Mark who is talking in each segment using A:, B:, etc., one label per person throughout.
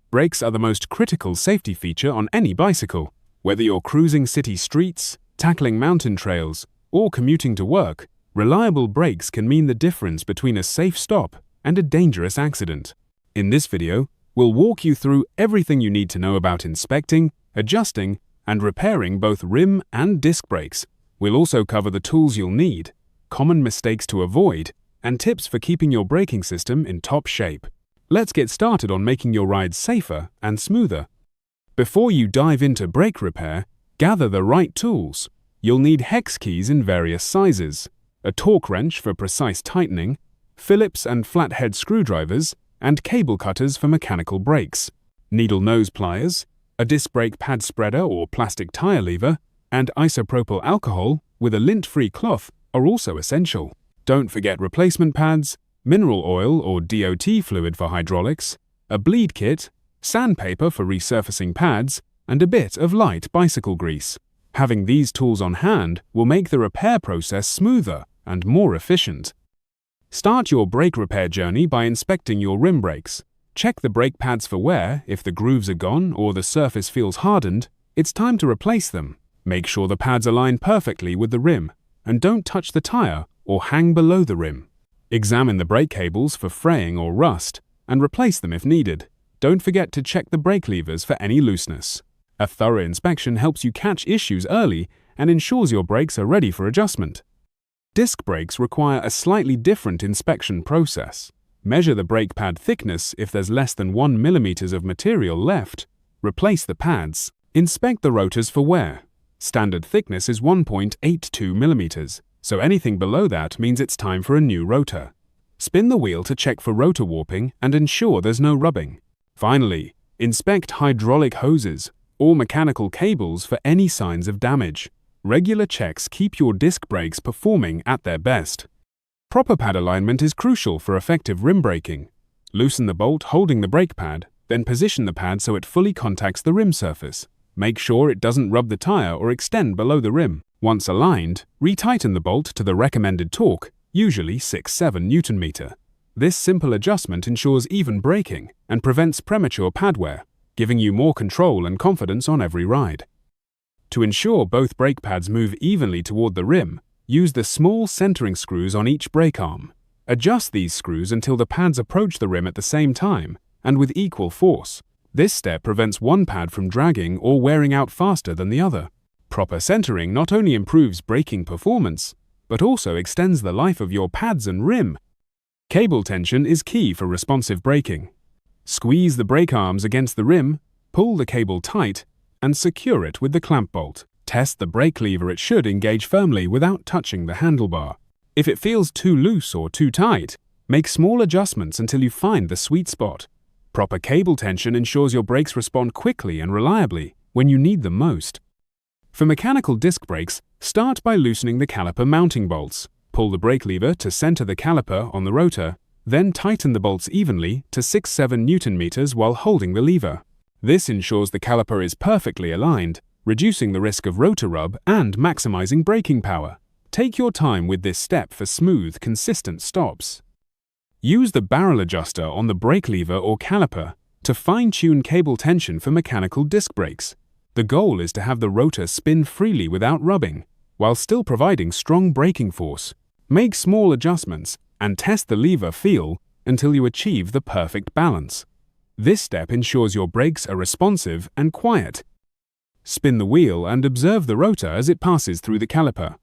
A: Brakes are the most critical safety feature on any bicycle. Whether you're cruising city streets, tackling mountain trails, or commuting to work, reliable brakes can mean the difference between a safe stop and a dangerous accident. In this video, we'll walk you through everything you need to know about inspecting, adjusting, and repairing both rim and disc brakes. We'll also cover the tools you'll need, common mistakes to avoid, and tips for keeping your braking system in top shape. Let's get started on making your rides safer and smoother. Before you dive into brake repair, gather the right tools. You'll need hex keys in various sizes, a torque wrench for precise tightening, Phillips and flathead screwdrivers, and cable cutters for mechanical brakes, needle nose pliers, a disc brake pad spreader or plastic tire lever, and isopropyl alcohol with a lint-free cloth are also essential. Don't forget replacement pads, mineral oil or DOT fluid for hydraulics, a bleed kit, sandpaper for resurfacing pads, and a bit of light bicycle grease. Having these tools on hand will make the repair process smoother and more efficient. Start your brake repair journey by inspecting your rim brakes. Check the brake pads for wear. If the grooves are gone or the surface feels hardened, it's time to replace them. Make sure the pads align perfectly with the rim, and don't touch the tire or hang below the rim. Examine the brake cables for fraying or rust, and replace them if needed. Don't forget to check the brake levers for any looseness. A thorough inspection helps you catch issues early and ensures your brakes are ready for adjustment. Disc brakes require a slightly different inspection process. Measure the brake pad thickness. If there's less than 1 mm of material left, replace the pads. Inspect the rotors for wear. Standard thickness is 1.82 mm, so anything below that means it's time for a new rotor. Spin the wheel to check for rotor warping and ensure there's no rubbing. Finally, inspect hydraulic hoses or mechanical cables for any signs of damage. Regular checks keep your disc brakes performing at their best. Proper pad alignment is crucial for effective rim braking. Loosen the bolt holding the brake pad, then position the pad so it fully contacts the rim surface. Make sure it doesn't rub the tire or extend below the rim. Once aligned, retighten the bolt to the recommended torque, usually 6-7 Nm. This simple adjustment ensures even braking and prevents premature pad wear, giving you more control and confidence on every ride. To ensure both brake pads move evenly toward the rim, use the small centering screws on each brake arm. Adjust these screws until the pads approach the rim at the same time and with equal force. This step prevents one pad from dragging or wearing out faster than the other. Proper centering not only improves braking performance, but also extends the life of your pads and rim. Cable tension is key for responsive braking. Squeeze the brake arms against the rim, pull the cable tight, and secure it with the clamp bolt. Test the brake lever. It should engage firmly without touching the handlebar. If it feels too loose or too tight, make small adjustments until you find the sweet spot. Proper cable tension ensures your brakes respond quickly and reliably when you need them most. For mechanical disc brakes, start by loosening the caliper mounting bolts. Pull the brake lever to center the caliper on the rotor, then tighten the bolts evenly to 6-7 Nm while holding the lever. This ensures the caliper is perfectly aligned, reducing the risk of rotor rub and maximizing braking power. Take your time with this step for smooth, consistent stops. Use the barrel adjuster on the brake lever or caliper to fine-tune cable tension for mechanical disc brakes. The goal is to have the rotor spin freely without rubbing, while still providing strong braking force. Make small adjustments and test the lever feel until you achieve the perfect balance. This step ensures your brakes are responsive and quiet. Spin the wheel and observe the rotor as it passes through the caliper.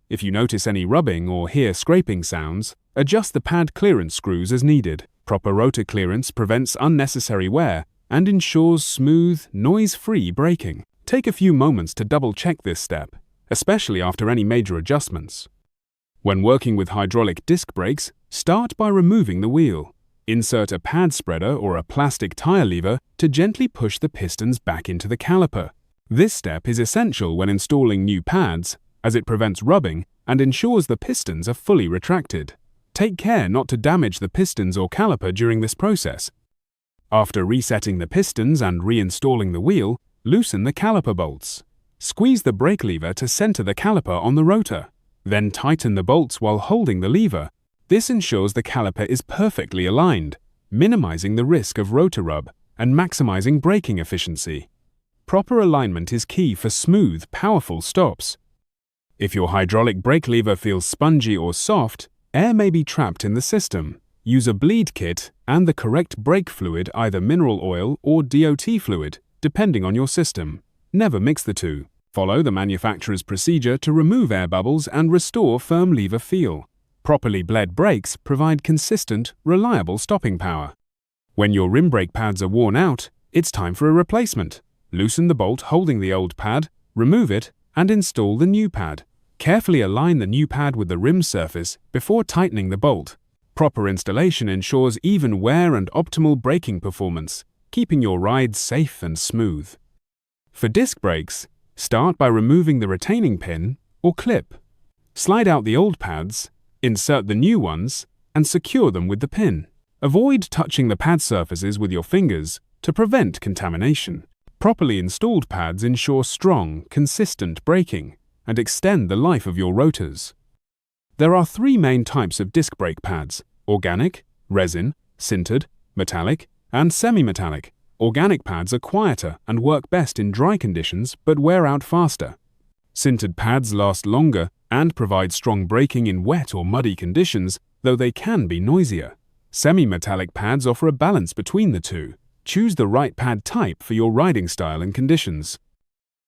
A: If you notice any rubbing or hear scraping sounds, adjust the pad clearance screws as needed. Proper rotor clearance prevents unnecessary wear and ensures smooth, noise-free braking. Take a few moments to double-check this step, especially after any major adjustments. When working with hydraulic disc brakes, start by removing the wheel. Insert a pad spreader or a plastic tire lever to gently push the pistons back into the caliper. This step is essential when installing new pads, as it prevents rubbing and ensures the pistons are fully retracted. Take care not to damage the pistons or caliper during this process. After resetting the pistons and reinstalling the wheel, loosen the caliper bolts. Squeeze the brake lever to center the caliper on the rotor. Then tighten the bolts while holding the lever. This ensures the caliper is perfectly aligned, minimizing the risk of rotor rub and maximizing braking efficiency. Proper alignment is key for smooth, powerful stops. If your hydraulic brake lever feels spongy or soft, air may be trapped in the system. Use a bleed kit and the correct brake fluid, either mineral oil or DOT fluid, depending on your system. Never mix the two. Follow the manufacturer's procedure to remove air bubbles and restore firm lever feel. Properly bled brakes provide consistent, reliable stopping power. When your rim brake pads are worn out, it's time for a replacement. Loosen the bolt holding the old pad, remove it, and install the new pad. Carefully align the new pad with the rim surface before tightening the bolt. Proper installation ensures even wear and optimal braking performance, keeping your rides safe and smooth. For disc brakes, start by removing the retaining pin or clip. Slide out the old pads, insert the new ones, and secure them with the pin. Avoid touching the pad surfaces with your fingers to prevent contamination. Properly installed pads ensure strong, consistent braking and extend the life of your rotors. There are three main types of disc brake pads: organic, resin, sintered, metallic, and semi-metallic. Organic pads are quieter and work best in dry conditions but wear out faster. Sintered pads last longer and provide strong braking in wet or muddy conditions, though they can be noisier. Semi-metallic pads offer a balance between the two. Choose the right pad type for your riding style and conditions.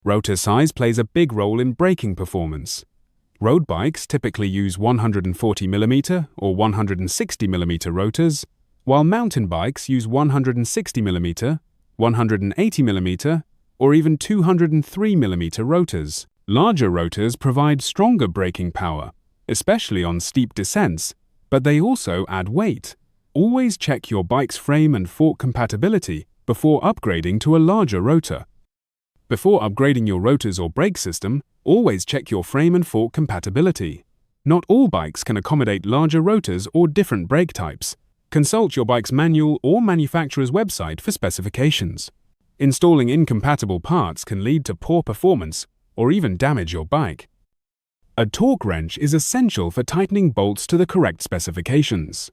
A: Rotor size plays a big role in braking performance. Road bikes typically use 140mm or 160mm rotors, while mountain bikes use 160mm, 180mm, or even 203mm rotors. Larger rotors provide stronger braking power, especially on steep descents, but they also add weight. Always check your bike's frame and fork compatibility before upgrading to a larger rotor. Before upgrading your rotors or brake system, always check your frame and fork compatibility. Not all bikes can accommodate larger rotors or different brake types. Consult your bike's manual or manufacturer's website for specifications. Installing incompatible parts can lead to poor performance or even damage your bike. A torque wrench is essential for tightening bolts to the correct specifications.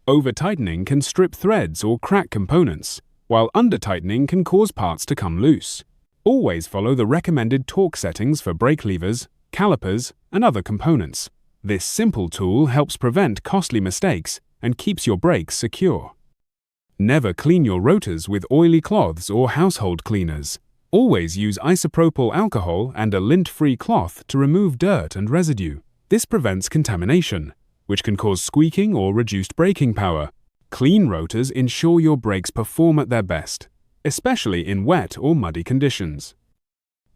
A: Over-tightening can strip threads or crack components, while under-tightening can cause parts to come loose. Always follow the recommended torque settings for brake levers, calipers, and other components. This simple tool helps prevent costly mistakes and keeps your brakes secure. Never clean your rotors with oily cloths or household cleaners. Always use isopropyl alcohol and a lint-free cloth to remove dirt and residue. This prevents contamination, which can cause squeaking or reduced braking power. Clean rotors ensure your brakes perform at their best, especially in wet or muddy conditions.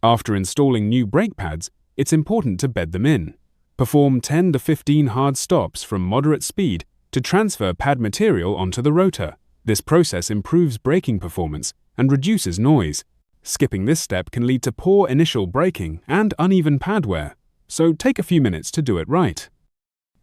A: After installing new brake pads, it's important to bed them in. Perform 10 to 15 hard stops from moderate speed to transfer pad material onto the rotor. This process improves braking performance and reduces noise. Skipping this step can lead to poor initial braking and uneven pad wear, so take a few minutes to do it right.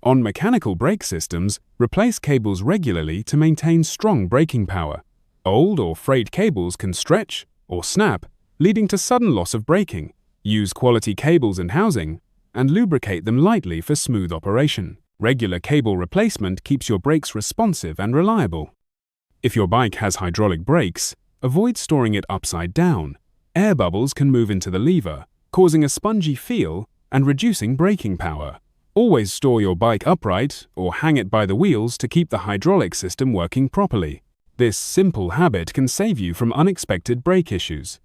A: On mechanical brake systems, replace cables regularly to maintain strong braking power. Old or frayed cables can stretch or snap, leading to sudden loss of braking. Use quality cables and housing, and lubricate them lightly for smooth operation. Regular cable replacement keeps your brakes responsive and reliable. If your bike has hydraulic brakes, avoid storing it upside down. Air bubbles can move into the lever, causing a spongy feel and reducing braking power. Always store your bike upright or hang it by the wheels to keep the hydraulic system working properly. This simple habit can save you from unexpected brake issues.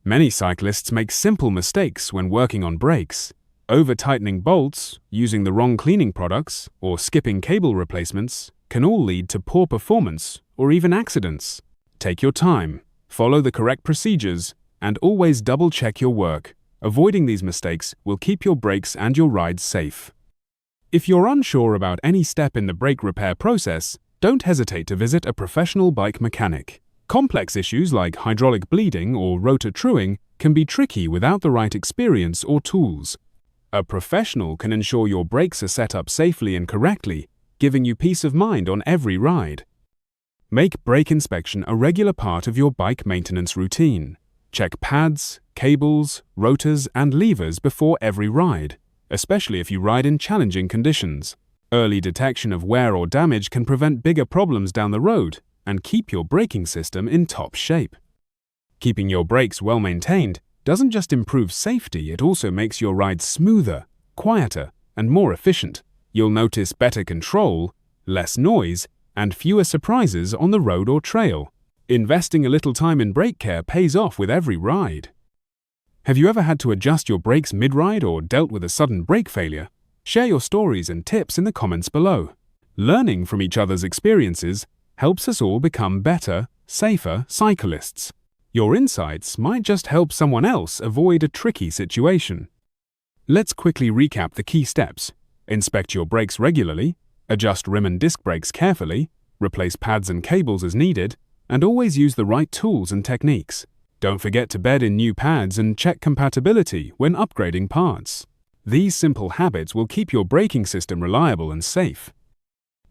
A: Many cyclists make simple mistakes when working on brakes. Over-tightening bolts, using the wrong cleaning products, or skipping cable replacements can all lead to poor performance or even accidents. Take your time, follow the correct procedures, and always double-check your work. Avoiding these mistakes will keep your brakes and your rides safe. If you're unsure about any step in the brake repair process, don't hesitate to visit a professional bike mechanic. Complex issues like hydraulic bleeding or rotor truing can be tricky without the right experience or tools. A professional can ensure your brakes are set up safely and correctly, giving you peace of mind on every ride. Make brake inspection a regular part of your bike maintenance routine. Check pads, cables, rotors, and levers before every ride, especially if you ride in challenging conditions. Early detection of wear or damage can prevent bigger problems down the road and keep your braking system in top shape. Keeping your brakes well maintained doesn't just improve safety, it also makes your ride smoother, quieter, and more efficient. You'll notice better control, less noise, and fewer surprises on the road or trail. Investing a little time in brake care pays off with every ride. Have you ever had to adjust your brakes mid-ride or dealt with a sudden brake failure? Share your stories and tips in the comments below. Learning from each other's experiences helps us all become better, safer cyclists. Your insights might just help someone else avoid a tricky situation. Let's quickly recap the key steps. Inspect your brakes regularly, adjust rim and disc brakes carefully, replace pads and cables as needed, and always use the right tools and techniques. Don't forget to bed in new pads and check compatibility when upgrading parts. These simple habits will keep your braking system reliable and safe.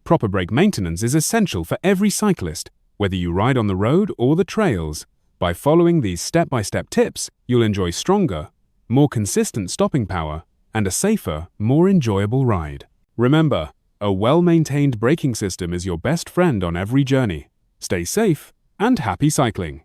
A: Proper brake maintenance is essential for every cyclist, whether you ride on the road or the trails. By following these step-by-step tips, you'll enjoy stronger, more consistent stopping power, and a safer, more enjoyable ride. Remember, a well-maintained braking system is your best friend on every journey. Stay safe and happy cycling!